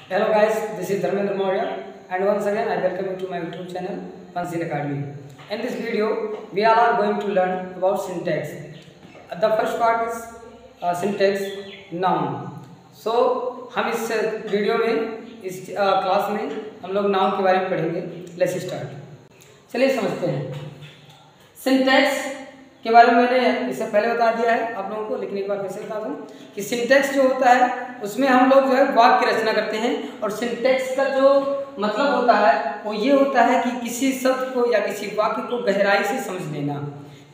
Hello guys, this is Dharmendra Maurya and once again I welcome you to my YouTube channel Pansin Academy. In this video we all are going to learn about syntax. The first part is syntax noun. So हम इस video में इस class में हम लोग noun के बारे में पढ़ेंगे. Let's start. चलिए समझते हैं. सिंटैक्स के बारे में मैंने इससे पहले बता दिया है आप लोगों को, लेकिन एक बार फिर से बता दूं कि सिंटैक्स जो होता है उसमें हम लोग जो है वाक्य की रचना करते हैं और सिंटैक्स का जो मतलब होता है वो ये होता है कि किसी शब्द को या किसी वाक्य को गहराई से समझ लेना.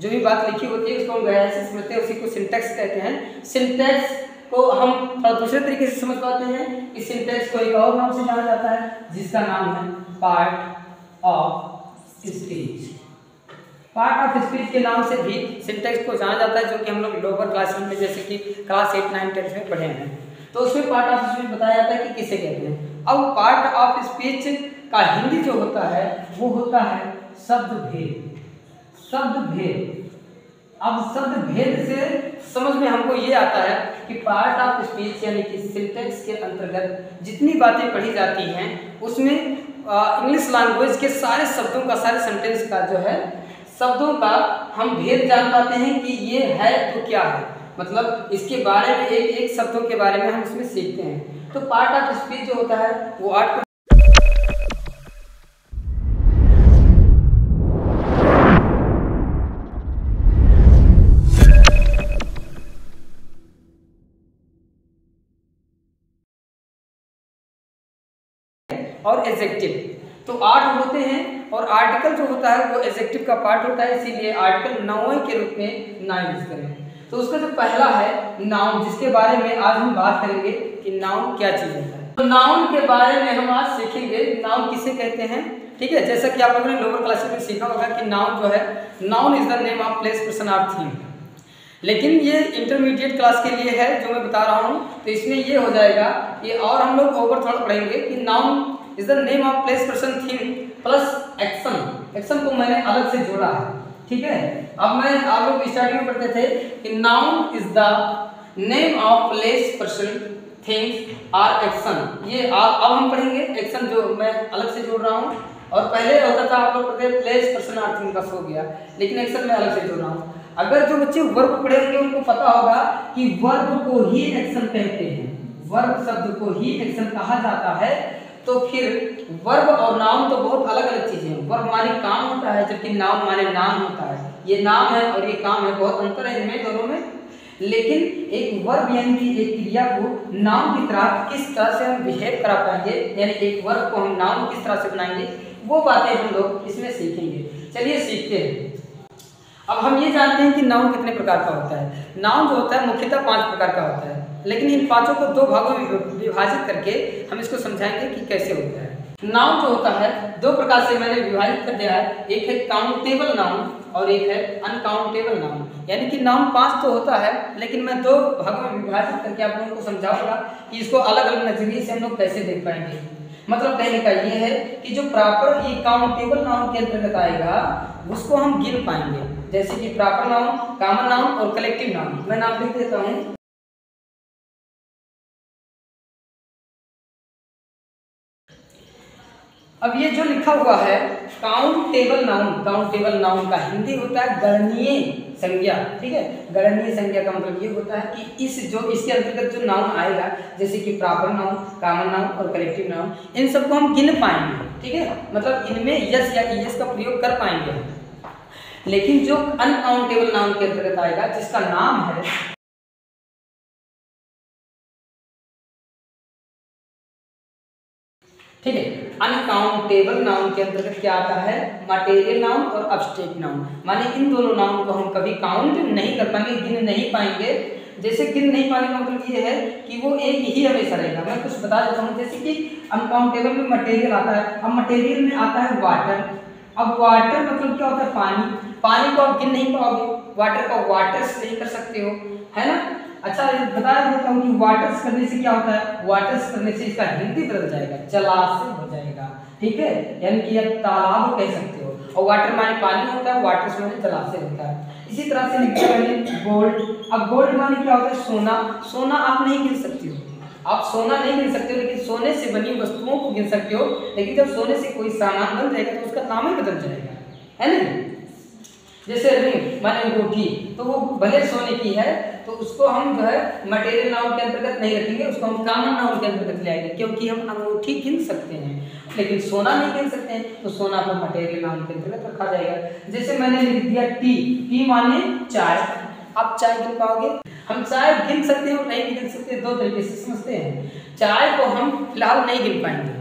जो भी बात लिखी होती है उसको हम गहराई से समझते हैं, उसी को सिंटैक्स कहते हैं. सिंटैक्स को हम थोड़ा दूसरे तरीके से समझ पाते हैं कि सिंटैक्स को एक और नाम से जाना जाता है जिसका नाम है part of speech. Part of speech के नाम से भी सिंटैक्स को जाना जाता है, जो कि हम लोग लोअर क्लास में जैसे कि क्लास 8, 9, 10 में पढ़े हैं. तो उसमें पार्ट ऑफ स्पीच बताया जाता है कि किसे कहते हैं. अब पार्ट ऑफ स्पीच का हिंदी जो होता है वो होता है शब्द भेद. शब्द भेद. अब शब्द भेद से समझ में हमको ये आता है कि पार्ट ऑफ स्पीच यानी कि सिंटैक्स के अंतर्गत जितनी बातें पढ़ी जाती हैं उसमें इंग्लिश लैंग्वेज के सारे शब्दों का, सारे सेंटेंस का जो है शब्दों का हम भेद जान पाते हैं कि ये है तो क्या है. मतलब इसके बारे में एक एक शब्दों के बारे में हम इसमें सीखते हैं. तो पार्ट ऑफ स्पीच जो होता है वो 8 और एडजेक्टिव. तो 8 होते हैं और आर्टिकल जो होता है वो एडजेक्टिव का पार्ट होता है, इसीलिए आर्टिकल नाउन के रूप में ना यूज करें. तो उसका जो पहला है नाउन, जिसके बारे में आज हम बात करेंगे कि नाउन क्या चीज होता है. तो नाउन के बारे में हम आज सीखेंगे नाउन किसे कहते हैं. ठीक है, जैसा कि आप लोगों ने लोअर क्लासेस में सीखा होगा कि नाउन जो है noun is the name of place, person और थिंग. लेकिन ये इंटरमीडिएट क्लास के लिए है जो मैं बता रहा हूँ. तो इसमें ये हो जाएगा ये, और हम लोग ओवर थोड़ा पढ़ेंगे कि noun is the name of place, person, thing plus action. Action को मैंने अलग से जोड़ा है. ठीक है, अब मैं आप लोग स्टार्टिंग में पढ़ते थे कि noun is the name of place, person, things और एक्शन. ये अब हम पढ़ेंगे एक्शन जो मैं अलग से जोड़ रहा हूँ. और पहले होता था आप लोग पढ़ते प्लेस, पर्सन और थिंग, बस हो गया. लेकिन एक्शन मैं अलग से जोड़ रहा हूँ. अगर जो बच्चे वर्ब पढ़े होंगे उनको पता होगा कि वर्ब को ही एक्शन कहते हैं. वर्ब शब्द को ही एक्शन कहा जाता है. तो फिर वर्ब और नाउन तो बहुत अलग अलग चीजें हैं. वर्ब माने काम होता है जबकि नाउन माने नाम होता है. ये नाम है और ये काम है, बहुत अंतर है इनमें दोनों में. लेकिन एक वर्ब यानी कि एक क्रिया को नाउन की तरह किस तरह से हम बिहेव करा पाएंगे, यानी एक वर्ब को हम नाउन किस तरह से बनाएंगे, वो बातें हम लोग इसमें सीखेंगे. चलिए सीखते हैं. अब हम ये जानते हैं कि नाउन कितने प्रकार का होता है. नाउन जो होता है मुख्यतः 5 प्रकार का होता है, लेकिन इन 5 को 2 भागों में विभाजित करके हम इसको समझाएंगे कि कैसे होता है. नाउन जो होता है 2 प्रकार से मैंने विभाजित कर दिया है. एक है काउंटेबल नाउन और एक है अनकाउंटेबल नाउन. यानी कि नाउन 5 तो होता है, लेकिन मैं 2 भागों में विभाजित करके आप लोगों को समझाऊंगा कि इसको अलग अलग नजरिए से हम लोग कैसे देख पाएंगे. मतलब कहने का ये है कि जो प्रॉपर ये काउंटेबल नाउन के अंतर्गत आएगा उसको हम गिन पाएंगे. जैसे कि प्रॉपर नाउन, कॉमन नाउन और कलेक्टिव नाउन. मैं नाम लिख देता हूँ. अब ये जो लिखा हुआ है काउंटेबल नाउन, काउंटेबल नाउन का हिंदी होता है गणनीय संज्ञा. ठीक है, गणनीय संज्ञा का मतलब ये होता है कि इसके अंतर्गत जो नाउन आएगा जैसे कि प्रॉपर नाउन, कॉमन नाउन और कलेक्टिव नाउन, इन सबको हम गिन पाएंगे. ठीक है, मतलब इनमें यस या ईएस का प्रयोग कर पाएंगे. लेकिन जो अनकाउंटेबल नाउन के अंतर्गत आएगा जिसका नाम है, ठीक है, अनकाउंटेबल नाउन के अंतर्गत क्या आता है, मटेरियल नाउन और अब्स्ट्रैक्ट नाउन. माने इन दोनों नाउन को हम कभी काउंट नहीं कर पाएंगे, गिन नहीं पाएंगे. जैसे गिन नहीं पाने का मतलब ये है कि वो एक ही हमेशा रहेगा. मैं कुछ बता देता हूँ. जैसे कि अनकाउंटेबल में मटेरियल आता है. अब मटेरियल में आता है वाटर. अब वाटर मतलब क्या होता है, पानी. पानी को आप गिन नहीं पाओगे, वाटर का वाटर्स नहीं कर सकते हो, है ना. अच्छा बता देता हूँ कि वाटर्स करने से क्या होता है, वाटर्स करने से इसका हिंदी बदल जाएगा, जलाशय हो जाएगा. ठीक है, यानी कि आप तालाब कह सकते हो. और वाटर माने पानी होता है, वाटर्स माने जलाशय होता है. इसी तरह से लिखते हैं गोल्ड. अब गोल्ड माने क्या होता है, सोना. सोना आप नहीं गिन सकते हो. आप सोना नहीं गिन सकते हो, लेकिन सोने से बनी वस्तुओं को गिन सकते हो। लेकिन जब सोने से कोई सामान बन जाएगा तो उसका नाम ही बदल जाएगा, है ना। जैसे रिंग माने अंगूठी, तो वो भले सोने की है तो उसको हम जो है मटेरियल नाउन के अंतर्गत नहीं रखेंगे, उसको हम कॉमन नाउन के अंतर्गत ले आएंगे, क्योंकि हम अंगूठी गिन सकते हैं लेकिन सोना नहीं गिन सकते हैं, तो सोना को मटेरियल नाउन के अंतर्गत रखा जाएगा। जैसे मैंने लिख दिया टी, टी माने चाय, आप चाय गिन पाओगे? हम चाय गिन सकते हैं और नहीं गिन सकते, दो तरीके से समझते हैं। चाय को हम फिलहाल नहीं गिन पाएंगे।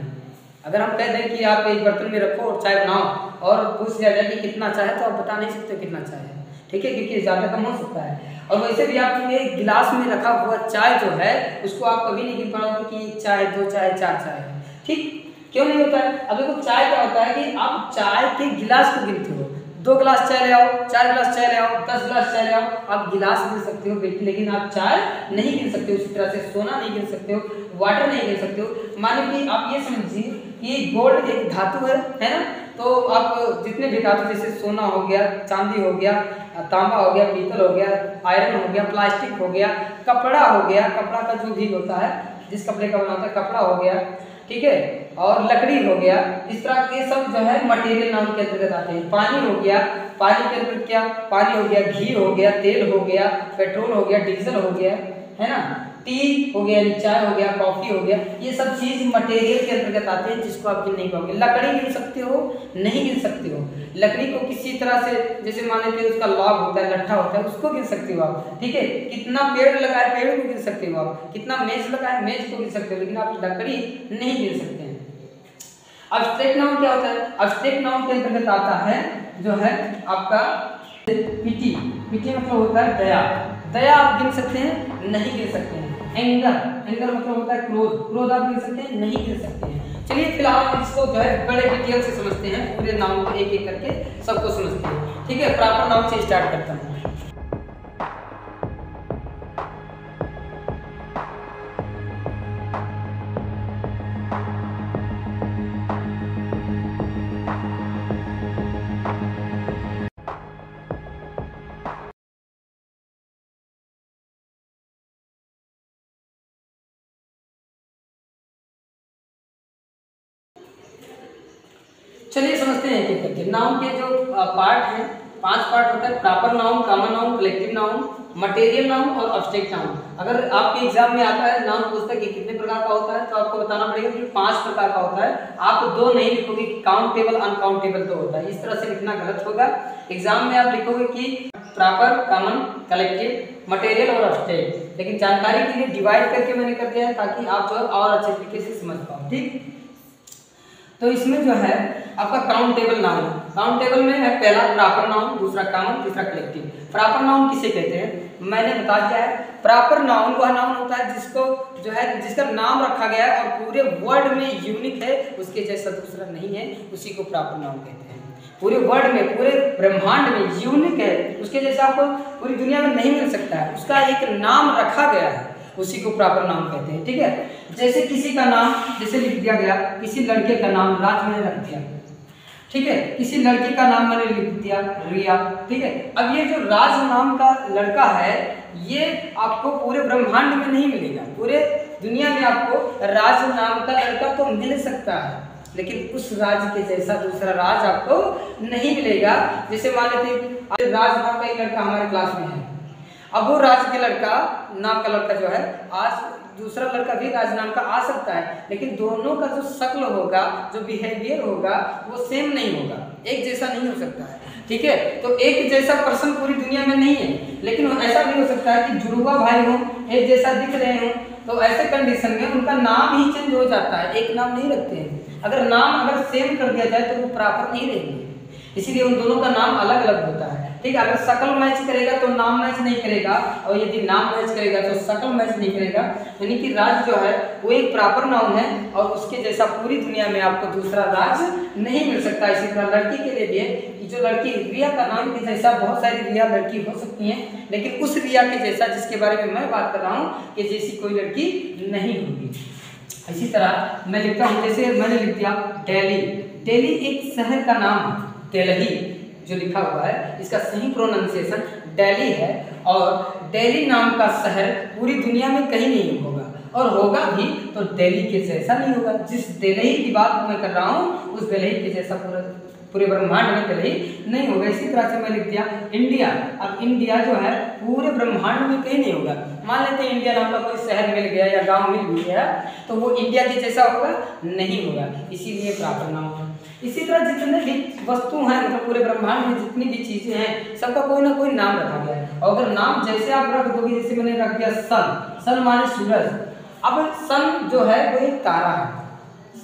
अगर हम कह दें कि आप एक बर्तन में रखो और चाय बनाओ और पूछ लिया जाए कि कितना चाय है, तो आप बता नहीं सकते कितना चाय है, ठीक है, क्योंकि ज़्यादा कम हो सकता है। और वैसे भी आपके गिलास में रखा हुआ चाय जो है उसको आप कभी नहीं गिन पाओगे कि एक चाय, दो चाय, चार चाय है, ठीक, क्यों नहीं होता है? अब देखो चाय क्या होता है कि आप चाय के गिलास को गिनते हो, 2 गिलास चाय ले आओ, 4 गिलास चाय ले आओ, 10 गिलास चाय ले आओ, आप गिलास गिन सकते हो बेटी, लेकिन आप चाय नहीं गिन सकते हो। उसी तरह से सोना नहीं गिन सकते हो, वाटर नहीं गिन सकते हो। माने कि आप ये समझिए कि गोल्ड एक धातु है ना, तो आप जितने भी धातु जैसे सोना हो गया, चांदी हो गया, तांबा हो गया, पीतल हो गया, आयरन हो गया, प्लास्टिक हो गया, कपड़ा हो गया, कपड़ा का जो भी होता है, जिस कपड़े का बना होता है, कपड़ा हो गया, ठीक है, और लकड़ी हो गया, इस तरह के सब जो है मटेरियल नाउन के अंतर्गत आते हैं। पानी हो गया, पानी के अंतर्गत क्या, पानी हो गया, घी हो गया, तेल हो गया, पेट्रोल हो गया, डीजल हो गया, है ना, टी हो गया, चाय हो गया, कॉफी हो गया, ये सब चीज मटेरियल के अंतर्गत आते हैं जिसको आप गिन नहीं पाओगे। लकड़ी गिन सकते हो? नहीं गिन सकते हो। लकड़ी को किसी तरह से जैसे मान लेते हैं उसका लॉग होता है, लट्ठा होता है, उसको गिन सकते हो आप, ठीक है। कितना पेड़ लगा है, पेड़ को गिन सकते हो आप। कितना मेज लगा है, मेज को गिन सकते हो, लेकिन आप लकड़ी नहीं गिन सकते हैं। अब्स्ट्रैक्ट नाउन क्या होता है? अब्स्ट्रैक्ट नाउन के अंतर्गत आता है जो है आपका पिटी। पिटी मतलब होता है दया, दया आप गिन सकते हैं? नहीं गिन सकते हैं। एंगर, एंगर मतलब होता है क्रोध, क्रोध आप गिन सकते हैं? नहीं गिन सकते हैं। चलिए फिलहाल हम इसको जो है बड़े डिटेल से समझते हैं, पूरे नाउन को एक एक करके सबको समझते हैं, ठीक है। प्रॉपर नाउन से स्टार्ट करता हूँ। चलिए समझते हैं एक करके। नाउन के जो पार्ट हैं, 5 पार्ट होता है। Proper noun, common noun, collective noun, material noun और अब्स्ट्रैक्ट नाउन। अगर आपके एग्जाम में आता है नाउन पूछता है कि कितने प्रकार का होता है, तो आपको बताना पड़ेगा कि 5 प्रकार का होता है। आप 2 नहीं लिखोगे कि काउंटेबल, अनकाउंटेबल तो होता है, इस तरह से लिखना गलत होगा। एग्जाम में आप लिखोगे कि प्रॉपर, कॉमन, कलेक्टिव, मटेरियल और अब्स्ट्रैक्ट। लेकिन जानकारी के लिए डिवाइड करके मैंने कर दिया है ताकि आप जो है और अच्छे तरीके से समझ पाओ, ठीक। तो इसमें जो है आपका काउंटेबल नाउन, काउंटेबल में है पहला प्रॉपर नाउन, दूसरा कॉमन, तीसरा कलेक्टिव। प्रॉपर नाउन किसे कहते हैं मैंने बता दिया है। प्रॉपर नाउन वह नाउन होता है जिसको जो है जिसका नाम रखा गया है और पूरे वर्ल्ड में यूनिक है, उसके जैसा दूसरा नहीं है, उसी को प्रॉपर नाउन कहते हैं। पूरे वर्ल्ड में, पूरे ब्रह्मांड में यूनिक है, उसके जैसा आपको पूरी दुनिया में नहीं मिल सकता है, उसका एक नाम रखा गया है, उसी को प्रॉपर नाउन कहते हैं, ठीक है। जैसे किसी का नाम जैसे लिख दिया गया, किसी लड़के का नाम राज मैंने रख दिया, ठीक है। किसी लड़की का नाम मैंने लिख दिया रिया, ठीक है। अब ये जो राज नाम का लड़का है ये आपको पूरे ब्रह्मांड में नहीं मिलेगा, पूरे दुनिया में आपको राज नाम का लड़का तो मिल सकता है, लेकिन उस राज के जैसा दूसरा राज आपको नहीं मिलेगा। जैसे मान लेते राज नाम का एक लड़का हमारे क्लास में है, अब वो राज के लड़का नाम का लड़का जो है, आज दूसरा लड़का भी राज नाम का आ सकता है, लेकिन दोनों का जो शक्ल होगा, जो बिहेवियर होगा, वो सेम नहीं होगा, एक जैसा नहीं हो सकता है, ठीक है। तो एक जैसा पर्सन पूरी दुनिया में नहीं है, लेकिन ऐसा भी हो सकता है कि जुड़वा भाई हो, एक जैसा दिख रहे हो, तो ऐसे कंडीशन में उनका नाम ही चेंज हो जाता है, एक नाम नहीं रखते हैं। अगर नाम अगर सेम कर दिया जाए तो वो प्रॉपर नहीं रहेंगे, इसीलिए उन दोनों का नाम अलग अलग होता है, ठीक है। अगर शक्ल मैच करेगा तो नाम मैच नहीं करेगा, और यदि नाम मैच करेगा तो शक्ल मैच नहीं करेगा। यानी कि राज जो है वो एक प्रॉपर नाउन है और उसके जैसा पूरी दुनिया में आपको दूसरा राज नहीं मिल सकता। इसी तरह लड़की के लिए भी है कि जो लड़की रिया का नाम के जैसा, बहुत सारी रिया लड़की हो सकती हैं, लेकिन उस रिया के जैसा जिसके बारे में मैं बात कर रहा हूँ कि जैसी कोई लड़की नहीं होगी। इसी तरह मैं लिखता हूँ, जैसे मैंने लिख दिया दिल्ली, दिल्ली एक शहर का नाम है, दिल्ली जो लिखा हुआ है इसका सही प्रोनाउंसिएशन दिल्ली है, और दिल्ली नाम का शहर पूरी दुनिया में कहीं नहीं होगा। और होगा भी तो दिल्ली के जैसा नहीं होगा। जिस दिल्ली की बात मैं कर रहा हूँ उस दिल्ली के जैसा पूरे ब्रह्मांड में दिल्ली नहीं होगा। इसी तरह से मैं लिख दिया इंडिया। अब इंडिया जो है पूरे ब्रह्मांड में कहीं नहीं होगा। मान लेते हैं इंडिया नाम का कोई शहर मिल गया या गांव मिल गया तो वो इंडिया के जैसा होगा नहीं होगा, इसीलिए प्रॉपर नाम है। इसी तरह जितने भी वस्तु हैं मतलब पूरे ब्रह्मांड में जितनी भी चीजें हैं सबका कोई ना कोई नाम रखा गया है। और अगर नाम जैसे आप रख दोगे, जैसे मैंने रख दिया सन, सन माने सूरज। अब सन जो है वो एक तारा है,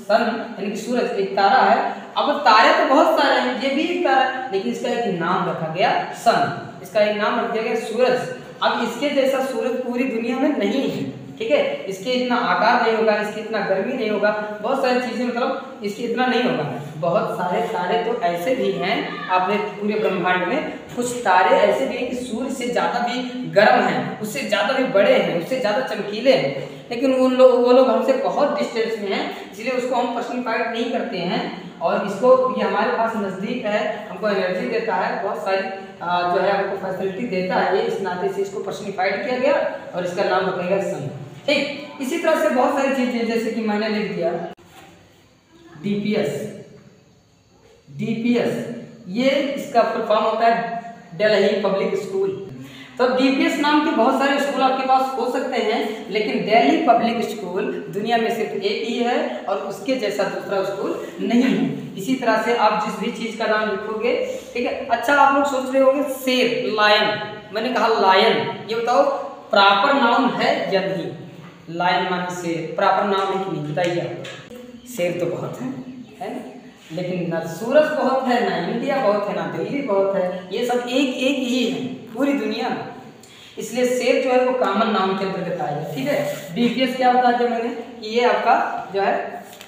सन यानी कि सूरज एक तारा है। अब तारे तो बहुत सारे हैं, ये भी एक तारा है, लेकिन इसका एक नाम रखा गया सन, इसका एक नाम रख दिया गया सूरज। अब इसके जैसा सूरज पूरी दुनिया में नहीं है, ठीक है, इसके इतना आकार नहीं होगा, इसकी इतना गर्मी नहीं होगा, बहुत सारी चीजें मतलब इसके इतना नहीं होगा। बहुत सारे तारे तो ऐसे भी हैं आपने पूरे ब्रह्मांड में, कुछ तारे ऐसे भी हैं कि सूर्य से ज़्यादा भी गर्म हैं, उससे ज़्यादा भी बड़े हैं, उससे ज़्यादा चमकीले हैं, लेकिन वो लोग हमसे बहुत डिस्टेंस में हैं, इसलिए उसको हम पर्सनिफाइड नहीं करते हैं। और इसको ये हमारे पास नज़दीक है, हमको एनर्जी देता है, बहुत सारी जो है हमको फैसिलिटी देता है, इस नाते से इसको पर्सनिफाइड किया गया और इसका नाम रखा गया सन। ठीक इसी तरह से बहुत सारी चीज़ें, जैसे कि मैंने लिख दिया डीपीएस। डीपीएस ये इसका फुल फॉर्म होता है दिल्ली पब्लिक स्कूल। तो डीपीएस नाम के बहुत सारे स्कूल आपके पास हो सकते हैं, लेकिन दिल्ली पब्लिक स्कूल दुनिया में सिर्फ एक ही है और उसके जैसा दूसरा स्कूल नहीं है। इसी तरह से आप जिस भी चीज़ का नाम लिखोगे, ठीक है। अच्छा, आप लोग सोच रहे होंगे शेर, लायन, मैंने कहा लायन, ये बताओ प्रॉपर नाउन है या नहीं? लायन माने शेर, प्रॉपर नाउन है कि नहीं बताइए आप? शेर तो बहुत है ना, लेकिन ना सूरज बहुत है, ना इंडिया बहुत है, ना दिल्ली बहुत है, ये सब एक एक ही है पूरी दुनिया में, इसलिए शेर जो है वो कॉमन नाउन के अंतर्गत आएगा। ठीक है, डीपीएस क्या बता दिया मैंने कि ये आपका जो है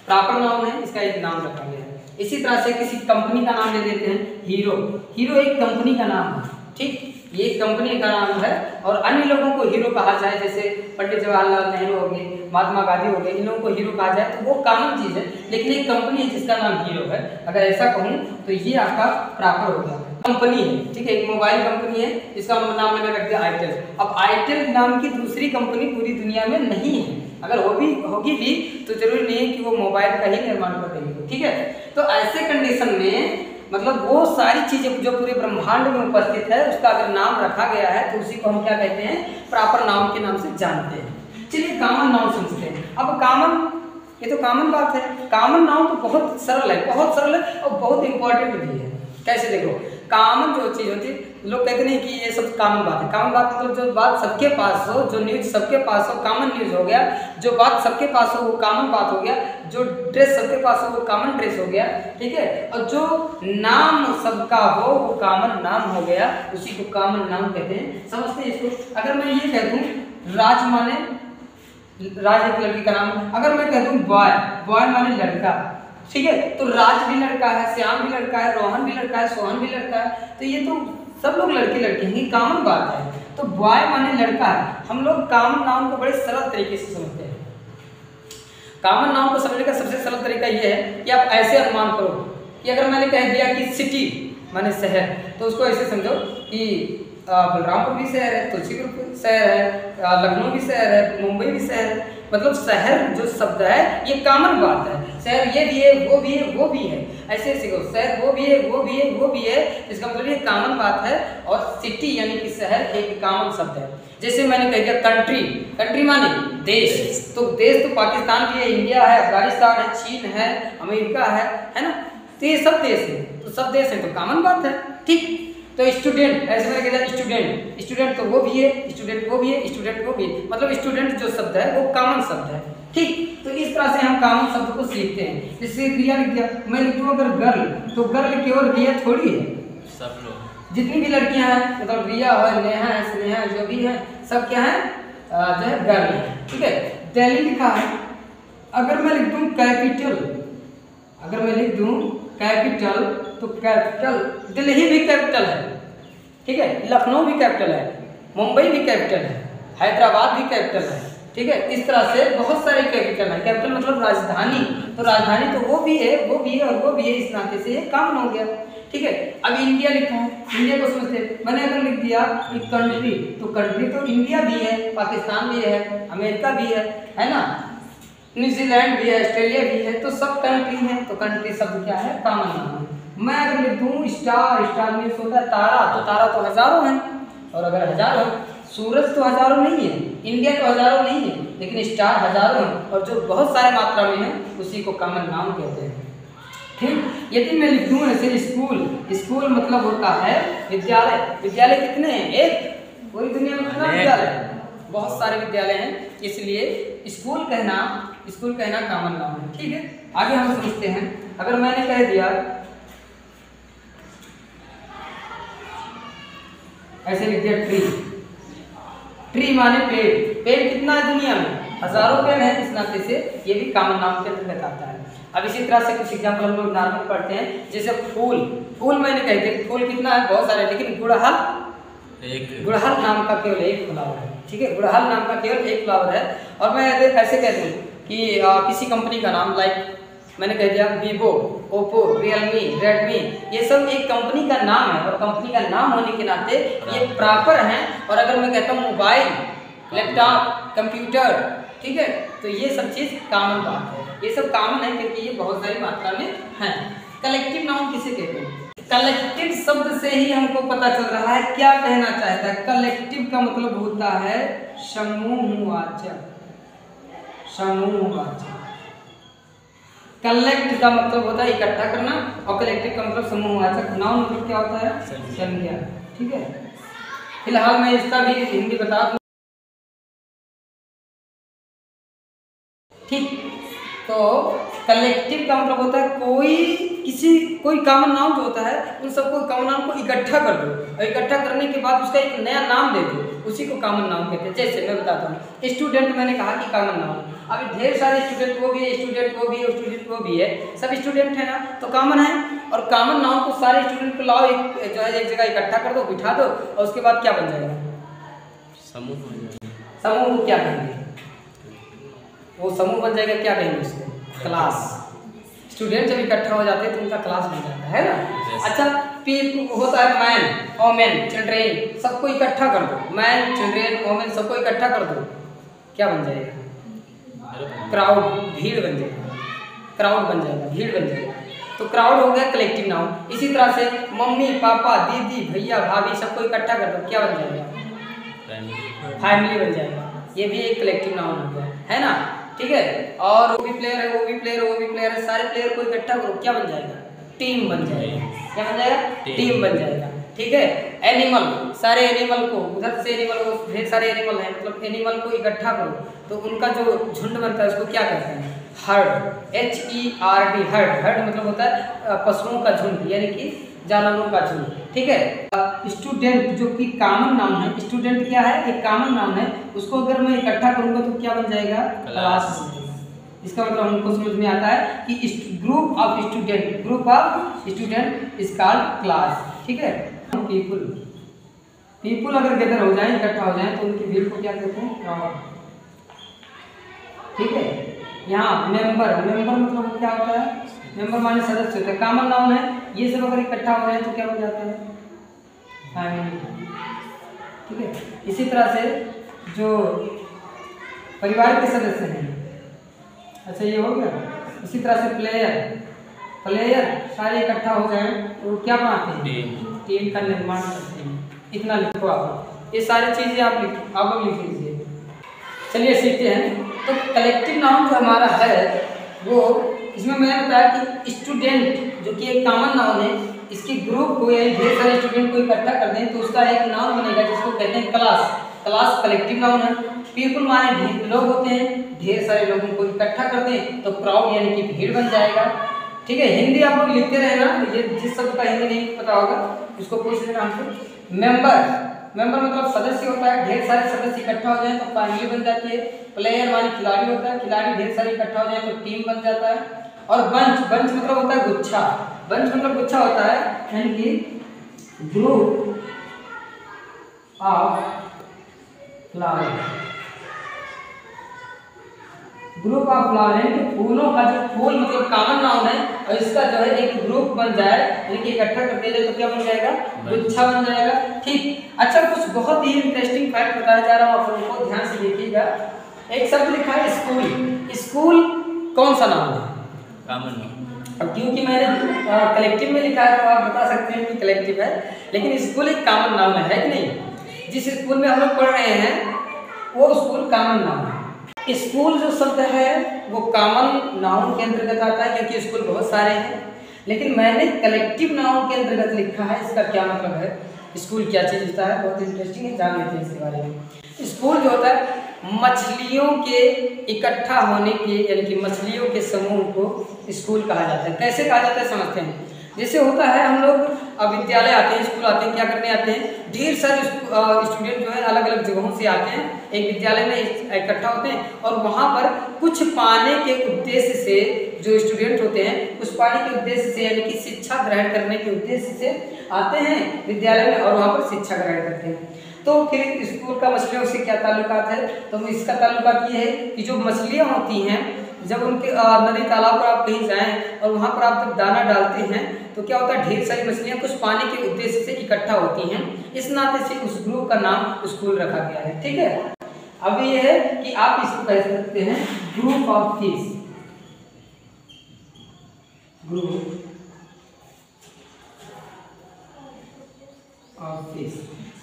प्रॉपर नाउन है, इसका एक नाम रखा गया है। इसी तरह से किसी कंपनी का नाम ले देते हैं, हीरो। हीरो एक कंपनी का नाम है, ठीक, ये एक कंपनी का नाम है। और अन्य लोगों को हीरो कहा जाए, जैसे पंडित जवाहरलाल नेहरू हो गए, महात्मा गांधी हो गए, इन लोगों को हीरो कहा जाए तो वो कॉमन चीज़ है, लेकिन एक कंपनी है जिसका नाम हीरो है, अगर ऐसा कहूँ तो ये आपका प्रॉपर हो गया। कंपनी है, ठीक है, एक मोबाइल कंपनी है, इसका नाम मैंने रख दिया आईटेल। अब आईटेल नाम की दूसरी कंपनी पूरी दुनिया में नहीं है, अगर होगी भी तो जरूरी नहीं है कि वो मोबाइल का ही निर्माण कर देगी, ठीक है। तो ऐसे कंडीशन में मतलब वो सारी चीजें जो पूरे ब्रह्मांड में उपस्थित है उसका अगर नाम रखा गया है तो उसी को हम क्या कहते हैं, प्रॉपर नाउन के नाम से जानते हैं। चलिए कॉमन नाउन समझते हैं। अब कॉमन, ये तो कॉमन बात है, कॉमन नाउन तो बहुत सरल है, बहुत सरल है और बहुत इंपॉर्टेंट भी है। कैसे देखो, कॉमन जो चीज़ होती है, लोग कहते नहीं कि ये सब कॉमन बात है। कॉमन बात मतलब जो बात सबके पास हो, जो न्यूज सबके पास हो, कॉमन न्यूज हो गया। जो बात सबके पास हो वो कॉमन बात हो गया। जो ड्रेस सबके पास हो वो कॉमन ड्रेस हो गया, ठीक है। और जो नाम सबका हो वो कॉमन नाम हो गया, उसी को कॉमन नाम कहते हैं। समझते हैं इसको? अगर मैं ये कह दूँ राज माने राज एक लड़की का नाम, अगर मैं कह दूँ बॉय, बॉय माने लड़का, ठीक है, तो राज भी लड़का है, श्याम भी लड़का है, रोहन भी लड़का है, सोहन भी लड़का है, तो ये तो सब लोग लड़के लड़के हैं, ये कॉमन बात है। तो बॉय माने लड़का है। हम लोग कॉमन नाउन को बड़े सरल तरीके से समझते हैं। कॉमन नाउन को समझने का सबसे सरल तरीका ये है कि आप ऐसे अनुमान करो कि अगर मैंने कह दिया कि सिटी माने शहर, तो उसको ऐसे समझो कि बलरामपुर भी शहर है, तुलसीपुर भी शहर है, लखनऊ भी शहर है, मुंबई भी शहर है। मतलब शहर जो शब्द है ये कॉमन बात है। शहर ये भी है, वो भी है, वो भी है, ऐसे सीखो। शहर वो भी है, वो भी है, वो भी है, इसका मतलब ये कॉमन बात है। और सिटी यानी कि शहर एक कॉमन शब्द है। जैसे मैंने कह दिया कंट्री, कंट्री माने देश, तो देश तो पाकिस्तान भी है, इंडिया है, अफगानिस्तान है, चीन है, अमेरिका है ना, तो ये सब देश है, तो सब देश है तो कॉमन बात है, ठीक। तो स्टूडेंट, ऐसे मैंने कहा स्टूडेंट, स्टूडेंट तो वो भी है, स्टूडेंट वो भी है, स्टूडेंट वो भी है, मतलब स्टूडेंट जो शब्द है वो कॉमन शब्द है, ठीक। तो इस तरह से हम कॉमन शब्द को सीखते हैं। जैसे रिया लिख दिया, मैं लिख दूँ अगर गर्ल, तो गर्ल केवल रिया थोड़ी है, सब लोग जितनी भी लड़कियां हैं, मतलब रिया है, नेहा है, स्नेहा जो भी है, सब क्या है जो है गर्ल है, ठीक है। दिल्ली लिखा है, अगर मैं लिख दूँ कैपिटल, अगर मैं लिख दूँ कैपिटल, तो कैपिटल दिल्ली भी कैपिटल है, ठीक है, लखनऊ भी कैपिटल है, मुंबई भी कैपिटल है, हैदराबाद भी कैपिटल है, ठीक है। इस तरह से बहुत सारे कैपिटल है। कैपिटल मतलब राजधानी, तो राजधानी तो वो भी है और वो भी है, इस नाते से ये कॉमन हो गया, ठीक है। अब इंडिया लिखा है, इंडिया को समझते, मैंने अगर लिख दिया कि कंट्री, तो कंट्री तो इंडिया भी है, पाकिस्तान भी है, अमेरिका भी है ना, न्यूजीलैंड भी है, ऑस्ट्रेलिया भी है, तो सब कंट्री है। तो कंट्री शब्द क्या है, कॉमन नाउन है। मैं अगर लिख दूँ स्टार, स्टार मीन्स होता है तारा, तो तारा तो हजारों हैं, और अगर हजारों, सूरज तो हजारों नहीं है, इंडिया तो हजारों नहीं है, लेकिन स्टार हजारों हैं, और जो बहुत सारे मात्रा में है उसी को कॉमन नाउन कहते हैं, ठीक। यदि मैं लिख दूँ ऐसे स्कूल, स्कूल मतलब होता है विद्यालय। विद्यालय कितने हैं, एक, पूरी दुनिया में कितना विद्यालय, बहुत सारे विद्यालय हैं, इसलिए स्कूल कहना कॉमन नाउन है, ठीक है। आगे हम समझते हैं, अगर मैंने कह दिया ऐसे लिख दिया ट्री, ट्री माने पेड़, पेड़ कितना है दुनिया में, हजारों पेड़ है, इस नाते से ये भी कॉमन नाउन के अंतर्गत आता है। अब इसी तरह से कुछ एग्जाम्पल हम लोग नॉर्मल पढ़ते हैं, जैसे फूल, फूल मैंने कह दिया फूल कितना है, बहुत सारे, लेकिन गुड़हल नाम का केवल एक फ्लावर है, ठीक है, गुड़हल नाम का केवल एक फ्लावर है। और मैं ऐसे कह दूँ कि किसी कंपनी का नाम, लाइक मैंने कह दिया वीवो, ओप्पो, रियलमी, रेडमी, ये सब एक कंपनी का नाम है, और कंपनी का नाम होने के नाते ये प्रॉपर हैं। और अगर मैं कहता हूँ मोबाइल, लैपटॉप, कंप्यूटर, ठीक है, तो ये सब चीज़ कॉमन बात है, ये सब कॉमन है क्योंकि ये बहुत सारी मात्रा में हैं। कलेक्टिव नाउन किसे कहते हैं, कलेक्टिव शब्द से ही हमको पता चल रहा है क्या कहना चाहता है। कलेक्टिव का मतलब होता है समूहवाचक, समूहवाचक। कलेक्ट का मतलब होता है इकट्ठा करना, और कलेक्टिव का मतलब समूहवाचक। नाउन मतलब क्या होता है, संज्ञा, ठीक है। फिलहाल मैं इसका भी हिंदी बता दूं, ठीक। तो कलेक्टिव का मतलब होता है कोई कॉमन नाउन जो होता है उन सबको कॉमन नाउन को इकट्ठा कर दो, और इकट्ठा करने के बाद उसका एक नया नाम दे दो, उसी को कॉमन नाउन कहते हैं। जैसे मैं बताता हूँ, स्टूडेंट मैंने कहा कि कॉमन नाउन, अभी ढेर सारे स्टूडेंट, वो भी है स्टूडेंट, वो भी है स्टूडेंट, वो भी है, सब स्टूडेंट है ना, तो कॉमन है। और कॉमन नाउन को सारे स्टूडेंट को लाओ, एक जो है एक जगह इकट्ठा कर दो, बिठा दो, और उसके बाद क्या बन जाएगा, समूह हो जाएगा। समूह को क्या कहेंगे, वो समूह बन जाएगा, क्या कहेंगे उसको, क्लास। स्टूडेंट जब इकट्ठा हो जाते हैं तो उनका क्लास बन जाता है ना। अच्छा, पीपल होता है मैन, वोमेन, चिल्ड्रेन, सबको इकट्ठा कर दो, मैन, चिल्ड्रेन, वोमेन, सबको इकट्ठा कर दो, क्या बन जाएगा, क्राउड, भीड़ बन जाएगा, क्राउड बन जाएगा, भीड़ बन जाएगा। तो क्राउड हो गया कलेक्टिव नाउन। इसी तरह से मम्मी, पापा, दीदी, भैया, भाभी, सबको इकट्ठा कर दो, क्या बन जाएगा, फैमिली बन जाएगा, ये भी एक कलेक्टिव नाउन हो गया, है ना, ठीक है। और वो भी प्लेयर है, वो भी प्लेयर, वो भी प्लेयर है, सारे प्लेयर को इकट्ठा करो, क्या बन जाएगा, टीम बन जाएगा, क्या बन जाएगा, टीम बन जाएगा, ठीक है। एनिमल, सारे एनिमल को, उधर से एनिमल को, ढेर सारे एनिमल हैं, मतलब एनिमल को इकट्ठा करो, तो उनका जो झुंड बनता है उसको क्या कहते हैं, हर्ड, HERD, हर्ड। हर्ड मतलब होता है पशुओं का झुंड, यानी कि जानवरों का झुंड, ठीक है। स्टूडेंट जो कि कॉमन नाउन है, स्टूडेंट क्या है, एक कॉमन नाउन है, उसको अगर मैं इकट्ठा करूंगा तो क्या बन जाएगा, क्लास। इसका मतलब हमको समझ में आता है कि group of student, group of student is called class, ठीक है। पीपुल, पीपुल अगर गैदर हो जाए, इकट्ठा हो जाए, तो उनकी भीड़ को क्या कहते हैं, क्राउड, ठीक है। यहाँ मेंबर, मेंबर मतलब क्या होता है, मेंबर माने सदस्य होता है, कॉमन नाउन है, ये सब अगर इकट्ठा हो जाए तो क्या बन जाता है, फैमिली, ठीक है। इसी तरह से जो परिवार के सदस्य हैं, अच्छा ये हो गया। इसी तरह से प्लेयर, प्लेयर सारे इकट्ठा हो जाए तो क्या बनाते हैं, टीम का निर्माण करते हैं। इतना लिखो आप, ये सारी चीज़ें आप लिख लीजिए। चलिए सीखते हैं। तो कलेक्टिव नाउन जो हमारा है वो, इसमें मैंने बताया कि स्टूडेंट जो कि एक कॉमन नाउन है, इसके ग्रुप को या ढेर सारे स्टूडेंट को इकट्ठा कर दें तो उसका एक नाउन बनेगा जिसको कहते हैं क्लास। क्लास कलेक्टिव नाउन है। पीपल माने ढेर लोग होते हैं, ढेर सारे लोगों को इकट्ठा कर दें तो क्राउड यानी कि भीड़ बन जाएगा, ठीक है। हिंदी आप लोग लिखते रहे ना, ये जिस शब्द का हिंदी नहीं पता होगा उसको पूछ लेना हमसे। मेंबर, मेंबर मतलब सदस्य होता है, ढेर सारे सदस्य इकट्ठा हो जाए तो फैमिली बन जाती है। प्लेयर माने खिलाड़ी होता है, खिलाड़ी ढेर सारे इकट्ठा हो जाए तो टीम बन जाता है। और बंच, बंच मतलब होता है गुच्छा, बंच मतलब गुच्छा होता है, यानी कि group of flower, group of flower यानी कि फूलों का जो फूल मतलब कॉमन नाउन है और इसका जो है एक ग्रुप बन जाए यानी कि इकट्ठा कर दिया जाए तो क्या बन जाएगा, गुच्छा बन जाएगा। ठीक, अच्छा कुछ बहुत ही इंटरेस्टिंग फैक्ट बताया जा रहा हूँ आप लोगों को, ध्यान से देखिएगा। एक शब्द लिखा है स्कूल, स्कूल कौन सा नाउन है, कॉमन नाउन। अब क्योंकि मैंने कलेक्टिव में लिखा है तो आप बता सकते हैं कि कलेक्टिव है, लेकिन स्कूल एक कॉमन नाउन है कि नहीं। जिस स्कूल में हम लोग पढ़ रहे हैं वो स्कूल कॉमन नाउन है। स्कूल जो शब्द है वो कॉमन नाउन के अंतर्गत आता है क्योंकि स्कूल बहुत सारे हैं, लेकिन मैंने कलेक्टिव नाउन के अंतर्गत लिखा है। इसका क्या मतलब है, स्कूल क्या चीज़ होता है, बहुत इंटरेस्टिंग है, जान लेते हैं इसके बारे में। स्कूल जो होता है मछलियों के इकट्ठा होने के यानी कि मछलियों के समूह को स्कूल कहा जाता है। कैसे कहा जाता है समझते हैं। जैसे होता है हम लोग विद्यालय आते हैं, स्कूल आते हैं, क्या करने आते हैं, ढेर सारे स्टूडेंट जो है अलग अलग जगहों से आते हैं, एक विद्यालय में इकट्ठा होते हैं और वहाँ पर कुछ पाने के उद्देश्य से जो स्टूडेंट होते हैं कुछ पाने के उद्देश्य से यानी कि शिक्षा ग्रहण करने के उद्देश्य से आते हैं विद्यालय में और वहाँ पर शिक्षा ग्रहण करते हैं। तो फिर स्कूल का मछलियों से क्या ताल्लुकात है, तो इसका ताल्लुकात ये है कि जो मछलियाँ होती हैं जब उनके नदी तालाब पर आप कहीं जाएं और वहाँ पर आप जब दाना डालते हैं तो क्या होता है, ढेर सारी मछलियाँ कुछ पाने के उद्देश्य से इकट्ठा होती हैं, इस नाते से उस ग्रुप का नाम स्कूल रखा गया है। ठीक है, अब ये है कि आप इसको कह सकते हैं group of fish, group of fish.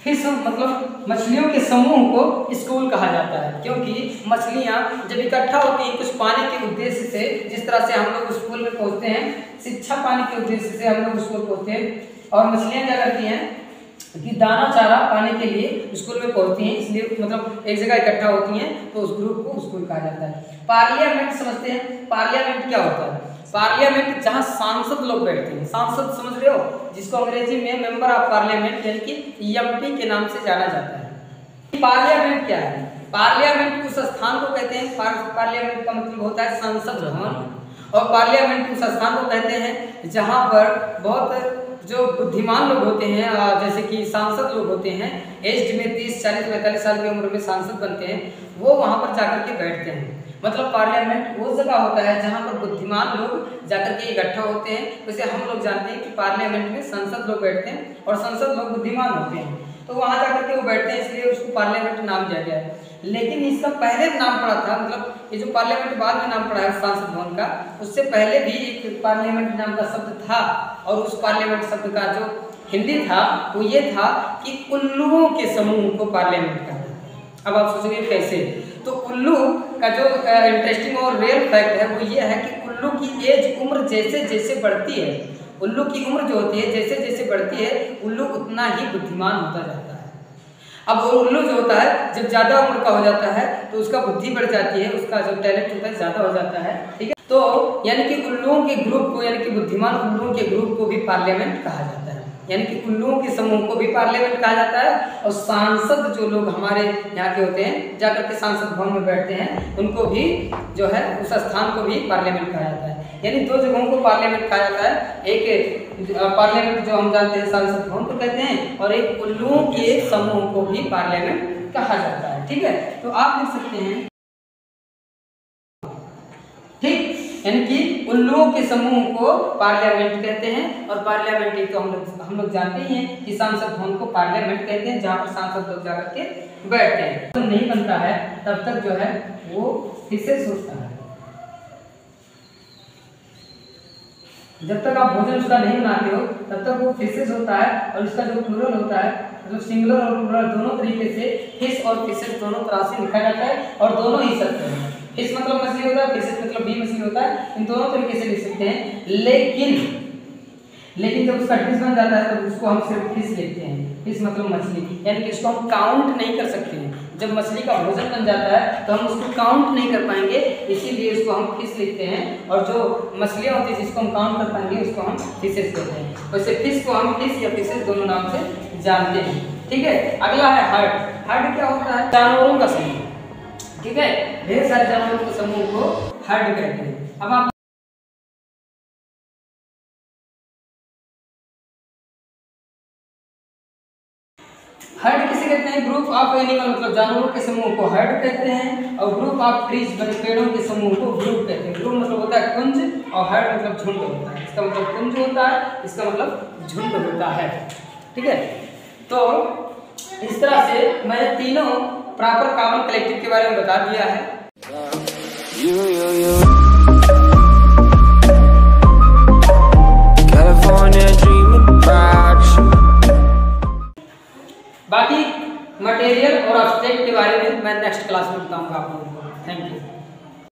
Fish मतलब मछलियों के समूह को स्कूल कहा जाता है क्योंकि मछलियाँ जब इकट्ठा होती हैं कुछ पाने के उद्देश्य से, जिस तरह से हम लोग स्कूल में पहुँचते हैं शिक्षा पाने के उद्देश्य से हम लोग स्कूल पहुँचते हैं और मछलियाँ क्या करती हैं कि दाना चारा पाने के लिए स्कूल में पहुँचती हैं, इसलिए मतलब एक जगह इकट्ठा होती हैं तो उस ग्रुप को स्कूल कहा जाता है। पार्लियामेंट समझते हैं, पार्लियामेंट क्या होता है, पार्लियामेंट जहाँ सांसद लोग बैठते हैं, सांसद समझ रहे हो, जिसको अंग्रेजी में मेंबर ऑफ पार्लियामेंट यानी कि एमपी के नाम से जाना जाता है। पार्लियामेंट क्या है, पार्लियामेंट उस स्थान को कहते हैं, पार्लियामेंट का मतलब होता है संसद भवन, और पार्लियामेंट उस स्थान को कहते हैं जहाँ पर बहुत जो बुद्धिमान लोग होते हैं जैसे कि सांसद लोग होते हैं, एज में 30, 40, 45 साल की उम्र में सांसद बनते हैं, वो वहाँ पर जाकर के बैठते हैं। मतलब पार्लियामेंट वो जगह होता है जहाँ पर बुद्धिमान लोग जाकर के इकट्ठा होते हैं। वैसे हम लोग जानते हैं कि पार्लियामेंट में संसद लोग बैठते हैं और संसद लोग बुद्धिमान होते हैं, तो वहाँ जाकर के वो बैठते हैं, इसलिए उसको पार्लियामेंट नाम दिया गया है। लेकिन इसका पहले नाम पड़ा था, मतलब ये जो पार्लियामेंट बाद में नाम पड़ा है सांसद भवन का, उससे पहले भी एक पार्लियामेंट नाम का शब्द था और उस पार्लियामेंट शब्द का जो हिंदी था वो ये था कि उल्लुओं के समूह को पार्लियामेंट कहा जाता है। अब आप सोचोगे कैसे, तो उल्लू का जो इंटरेस्टिंग और रियल फैक्ट है वो ये है कि उल्लू की एज उम्र जैसे जैसे बढ़ती है, उल्लू की उम्र जो होती है जैसे जैसे बढ़ती है उल्लू उतना ही बुद्धिमान होता जाता है। अब वो उल्लू जो होता है जब ज़्यादा उम्र का हो जाता है तो उसका बुद्धि बढ़ जाती है, उसका जो टैलेंट होता है ज़्यादा हो जाता है। ठीक है, तो यानी कि उल्लुओं के ग्रुप को यानी कि बुद्धिमान उल्लुओं के ग्रुप को भी पार्लियामेंट कहा जाता है, यानी कि उल्लुओं के समूह को भी पार्लियामेंट कहा जाता है। और सांसद जो लोग हमारे यहाँ के होते हैं जाकर के सांसद भवन में बैठते हैं उनको भी जो है उस स्थान को भी पार्लियामेंट कहा जाता है। यानी दो जगहों को पार्लियामेंट कहा जाता है, एक पार्लियामेंट जो हम जानते हैं सांसद भवन को कहते हैं और एक उल्लुओं के समूह को भी पार्लियामेंट कहा जाता है। ठीक है, तो आप लिख सकते हैं, ठीक, यानी कि उल्लुओं के समूह को पार्लियामेंट कहते हैं और पार्लियामेंट तो हम लोग जानते ही हैं कि सांसद भवन को पार्लियामेंट कहते हैं जहाँ पर सांसद लोग जाकर के बैठते हैं। तो नहीं बनता है तब तक जो है वो किससे सोचता है, जब तक आप भोजन उसका नहीं बनाते हो तब तक वो फिशेस होता है और इसका जो प्लूरल होता है मतलब सिंगुलर और प्लूरल दोनों तरीके से फिश और फिशेस दोनों तरह से लिखा जाता है और दोनों ही सत्य है। फिश मतलब मछली होता है, फिशेस मतलब भी मछली होता है, इन दोनों तरीके से लिख सकते हैं। लेकिन जब उसका डिश बन जाता है तो उसको हम सिर्फ फिश लिखते हैं, फिश मतलब मछली, यानी कि इसको हम काउंट नहीं कर सकते हैं। जब मछली का भोजन बन जाता है तो हम उसको काउंट नहीं कर पाएंगे, इसीलिए इसको हम फिश लिखते हैं और जो मछलियाँ होती है जिसको हम काउंट कर पाएंगे उसको हम फिशेस कहते हैं। वैसे फिश को हम फिश या फिशेस दोनों नाम से जानते हैं। ठीक है, अगला है हर्ड। हर्ड क्या होता है, जानवरों का समूह। ठीक है, ढेर सारे जानवरों के समूह को हर्ड कहते हैं। अब आप हर्ड किसे कहते कहते हैं ग्रुप ऑफ एनिमल मतलब जानवरों के समूह को हर्ड कहते हैं, और ग्रुप ऑफ ट्रीज पेड़ों के समूह को ग्रुप कहते हैं। ग्रुप मतलब होता है कुंज और हर्ड मतलब झुंड होता है। इसका मतलब कुंज होता है, इसका मतलब झुंड होता है। ठीक है, तो इस तरह से मैंने तीनों प्रॉपर कॉमन कलेक्टिव के बारे में बता दिया है। बाकी मटेरियल और ऑब्जेक्ट के बारे में मैं नेक्स्ट क्लास में बताऊंगा आप लोगों को। Thank you.